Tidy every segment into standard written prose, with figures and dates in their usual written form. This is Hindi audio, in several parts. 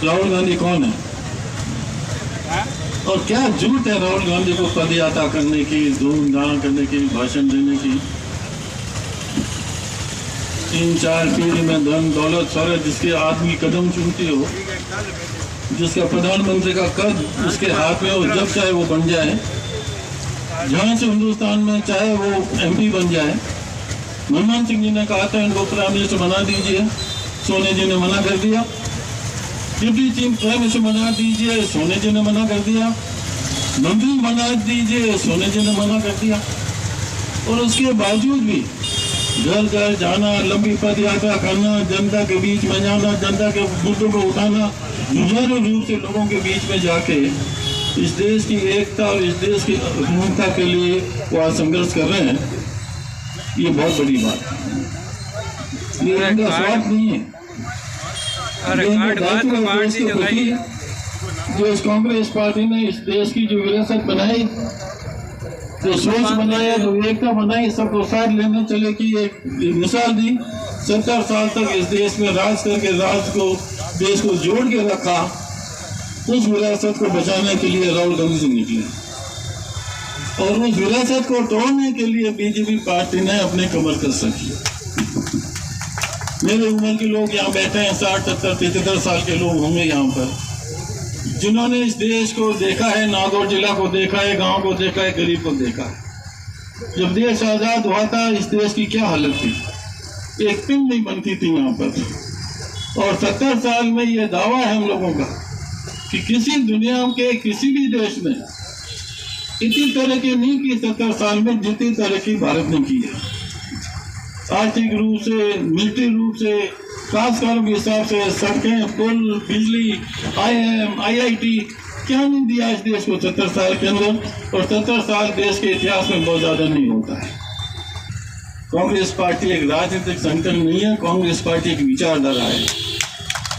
राहुल गांधी कौन है और क्या जरूरत है राहुल गांधी को पदयात्रा करने की, धूमधाम करने की, भाषण देने की। 3-4 पीढ़ी में धन दौलत सारे जिसके आदमी कदम चूमती हो, जिसका प्रधानमंत्री का कद उसके हाथ में हो, जब चाहे वो बन जाए, जहां से हिंदुस्तान में चाहे वो MP बन जाए। मनमोहन सिंह जी ने कहा था इनको प्राइम मिनिस्टर बना दीजिए, सोने जी ने मना कर दिया। डिप्टी चीफ प्राइम मिनिस्टर बना दीजिए, सोने जी ने मना कर दिया। मंत्री बना दीजिए, सोने जी ने मना कर दिया। और उसके बावजूद भी घर घर जाना, लंबी पद यात्रा करना, जनता के बीच में जाना, जनता के मुद्दों को उठाना, जुझारू रूप से लोगों के बीच में जाके इस देश की एकता और इस देश की अखंडता के लिए वो आज संघर्ष कर रहे हैं। ये बहुत बड़ी बात है। ये इनका स्वार्थ नहीं है, जो इस कांग्रेस पार्टी ने इस देश की जो विरासत बनाई, जो सोच बनाया, जो एकता बनाई, सबको साथ लेने चले की एक मिसाल दी। 70 साल तक इस देश में राज करके देश को जोड़ के रखा। उस विरासत को बचाने के लिए राहुल गांधी से निकले और उस विरासत को तोड़ने के लिए बीजेपी पार्टी ने अपने कमर कस रखी। मेरे उम्र के लोग यहाँ बैठे हैं, 60, 70, 73 साल के लोग होंगे यहाँ पर, जिन्होंने इस देश को देखा है, नागौर जिला को देखा है, गांव को देखा है, गरीब को देखा है। जब देश आजाद हुआ था इस देश की क्या हालत थी, एक पिन नहीं बनती थी यहाँ पर। और 70 साल में ये दावा है हम लोगों का कि किसी दुनिया के किसी भी देश में इतनी तरक्की नहीं की 70 साल में जितनी तरक्की भारत ने की है। आर्थिक रूप से, मिलिट्री रूप से, कारोबार के हिसाब से, सड़कें, पुल, बिजली, IIM, IIT क्या नहीं दिया इस देश को 70 साल के अंदर। और 70 साल देश के इतिहास में बहुत ज्यादा नहीं होता है। कांग्रेस पार्टी एक राजनीतिक संगठन नहीं है, कांग्रेस पार्टी एक विचारधारा है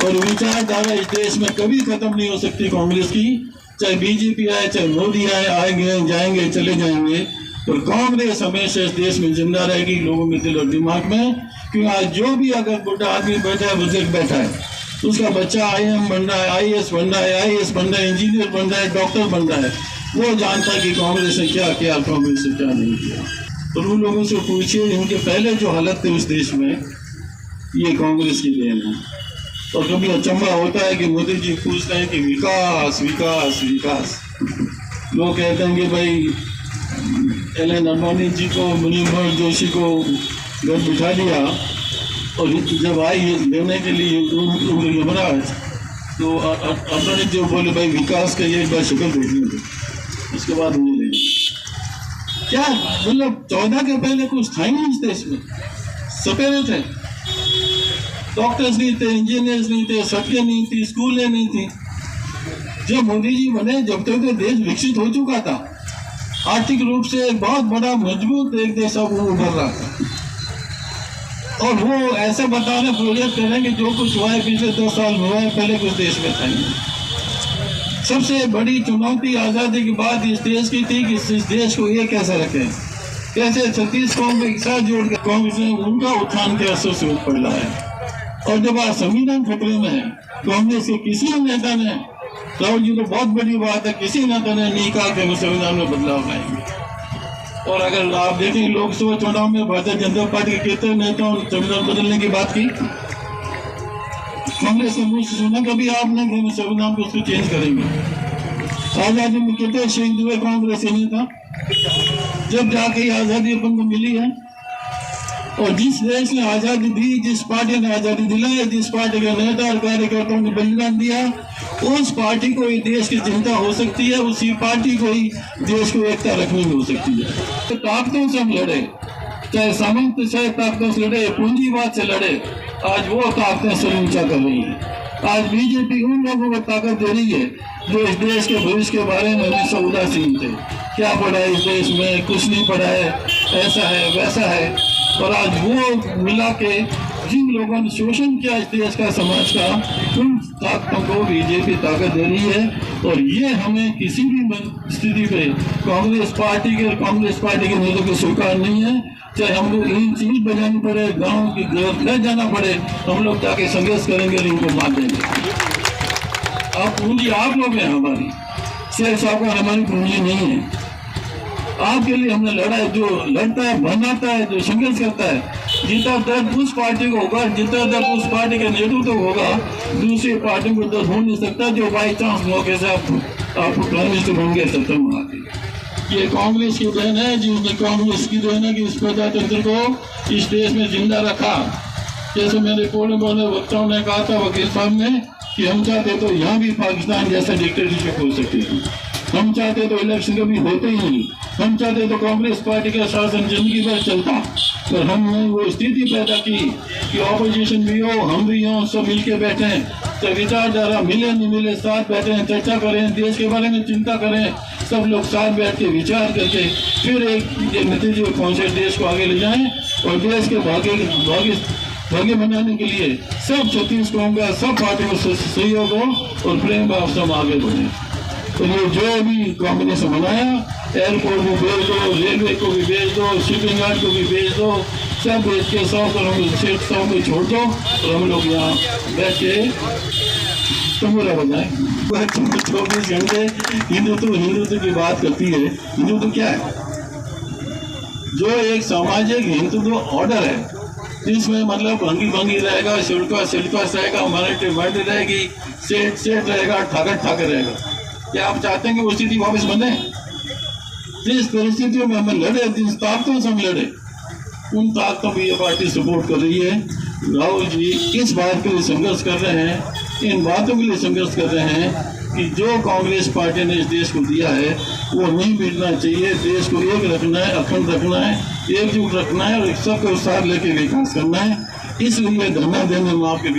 और विचारधारा इस देश में कभी खत्म नहीं हो सकती कांग्रेस की। चाहे बीजेपी आए, चाहे मोदी आए, आएंगे जाएंगे चले जाएंगे, तो कांग्रेस हमेशा इस देश में जिंदा रहेगी, लोगों के दिल और दिमाग में। क्योंकि आज जो भी अगर बुढ़ा आदमी बैठा है, बुजुर्ग बैठा है, उसका बच्चा IIM बन रहा है, IAS बन रहा है, IAS बन रहा है, इंजीनियर बन रहा है, डॉक्टर बन रहा है, वो जानता है कि कांग्रेस ने क्या किया, कांग्रेस ने क्या नहीं किया। तो उन लोगों से पूछिए इनके पहले जो हालत थे उस देश में, ये कांग्रेस की देन है। और कभी अचंभा होता है कि मोदी जी पूछते हैं कि विकास विकास विकास। लोग कहते हैं कि भाई LN अडवाणी जी को, मुनीमोहन जोशी को घर बिठा दिया और जब आई लेने के लिए युवराज, तो अडवाणी जी बोले भाई विकास का ये एक बार शक्ल देखने दो, उसके बाद मुझे लेंगे। क्या मतलब 14 के पहले कुछ था ही नहीं इस देश में, सपेरे थे, डॉक्टर्स नहीं थे, इंजीनियर्स नहीं थे, सड़कें नहीं थी, स्कूलें नहीं थी। जब मोदी जी बने जब तक तो देश विकसित हो चुका था, आर्थिक रूप से एक बहुत बड़ा मजबूत एक देश अब उभर रहा था। और वो ऐसे बताने प्रोजेक्ट करें कि जो कुछ हुआ है पिछले 10 साल में हुआ है, पहले कुछ देश में था ही। सबसे बड़ी चुनौती आज़ादी के बाद इस देश की थी कि इस देश को ये कैसे रखें, कैसे 36 कौम एक साथ जोड़ कर कांग्रेस ने उनका उत्थान के असर से उठ पड़ा है। और जब आज संविधान खतरे में है, कांग्रेस के किसी नेता ने, राहुल जी तो बहुत बड़ी बात है, किसी नेता ने नहीं कहा कि हम संविधान में बदलाव लाएंगे। और अगर आप देखें लोकसभा चुनाव में भारतीय जनता पार्टी के कितने नेताओं ने संविधान बदलने की बात की, कांग्रेस ने मुझसे सुना कभी आपने कि हम संविधान को उसको चेंज करेंगे। आजादी में कितने शहीद हुए कांग्रेस के नेता, जब जाके आजादी अपन को मिली है। और जिस देश ने आजादी दी, जिस पार्टी ने आजादी दिलाई, जिस पार्टी के नेता और कार्यकर्ताओं ने बलिदान दिया, उस पार्टी को ही देश की चिंता हो सकती है, उसी पार्टी को ही देश को एकता रखने में हो सकती है। तो ताकतों से हम लड़े, चाहे सामंत चाहे ताकतों से लड़े, पूंजीवाद से लड़े, आज वो ताकतें सर ऊंचा कर रही है। आज बीजेपी उन लोगों को ताकत दे रही है जो इस देश के भविष्य के बारे में हमेशा उदासीन थे। क्या पढ़ा है इस देश में, कुछ नहीं पढ़ा है, ऐसा है वैसा है। और आज वो मिला के जिन लोगों ने शोषण किया इस देश का, समाज का, उन ताकतों को बीजेपी ताकत दे रही है। और ये हमें किसी भी स्थिति पे कांग्रेस पार्टी के नेताओं को स्वीकार नहीं है। चाहे हम लोग इन चीज बजानी पड़े, गाँव की घर जाना पड़े, हम लोग जाके संघर्ष करेंगे और इनको मार देंगे। अब पूंजी आप लोग हैं हमारी, शेख साहब का हमारी पूंजी नहीं है। आपके लिए हमने लड़ा है, जो लड़ता है बनाता है, जो संघर्ष करता है, जितना दर्द उस पार्टी को होगा, जितना दर्द उस पार्टी का नेतृत्व होगा, दूसरी पार्टी को दर्द हो नहीं सकता जो बाई चांस मौके से आपको प्राइम मिनिस्टर बन गए सत्ता में आके। ये कांग्रेस की देन है, जिसने कांग्रेस की देन है कि इस प्रजातंत्र को इस देश में जिंदा रखा। जैसे मेरे पूर्ण बोले वक्ताओं ने कहा था, वकील साहब ने, कि हम चाहते तो यहाँ भी पाकिस्तान जैसा डिक्टेटरशिप हो सकती थी, हम चाहते तो इलेक्शन कभी होते ही नहीं, हम चाहते तो कांग्रेस पार्टी का शासन जिंदगी भर चलता, पर हमने वो स्थिति पैदा की कि ऑपोजिशन भी हो, हम भी हों, सब मिलके बैठे, सब विचारधारा मिले नहीं मिले साथ बैठे, चर्चा करें, देश के बारे में चिंता करें, सब लोग साथ बैठ के विचार करके फिर एक नतीजे पर पहुंचे, देश को आगे ले जाएं और देश के भाग्य बनाने के लिए सब 36 कौम का सब पार्टियों को सहयोग हो और प्रेम भाव सब आगे बढ़े। तो ये जो भी कॉम्बिनेशन बनाया, एयरपोर्ट को भेज दो, रेलवे को भी भेज दो, शिपिंग यार्ड को भी भेज दो, सब भेज के 100 को छोड़ दो और हम लोग यहाँ बैठ के तंबूरा बजाएं। 24 घंटे हिंदुत्व की बात करती है। हिंदुत्व क्या है? जो एक सामाजिक हिंदुत्व ऑर्डर है, जिसमें मतलब भंगी रहेगा, सिल्का रहेगा, माइनॉरिटी रहेगी, सेठ रहेगा, ठाकर रहेगा। क्या आप चाहते हैं कि वो स्थिति वापस बने? जिस परिस्थितियों में हमें लड़े, जिस ताकतों से हम लड़े, उन ताकतों को ये पार्टी सपोर्ट कर रही है। राहुल जी इस बात के लिए संघर्ष कर रहे हैं, इन बातों के लिए संघर्ष कर रहे हैं कि जो कांग्रेस पार्टी ने इस देश को दिया है वो नहीं मिटना चाहिए। देश को एक रखना है, अखंड रखना है, एकजुट रखना है और सबको साथ लेके विकास करना है। इसलिए धरना देने में आपके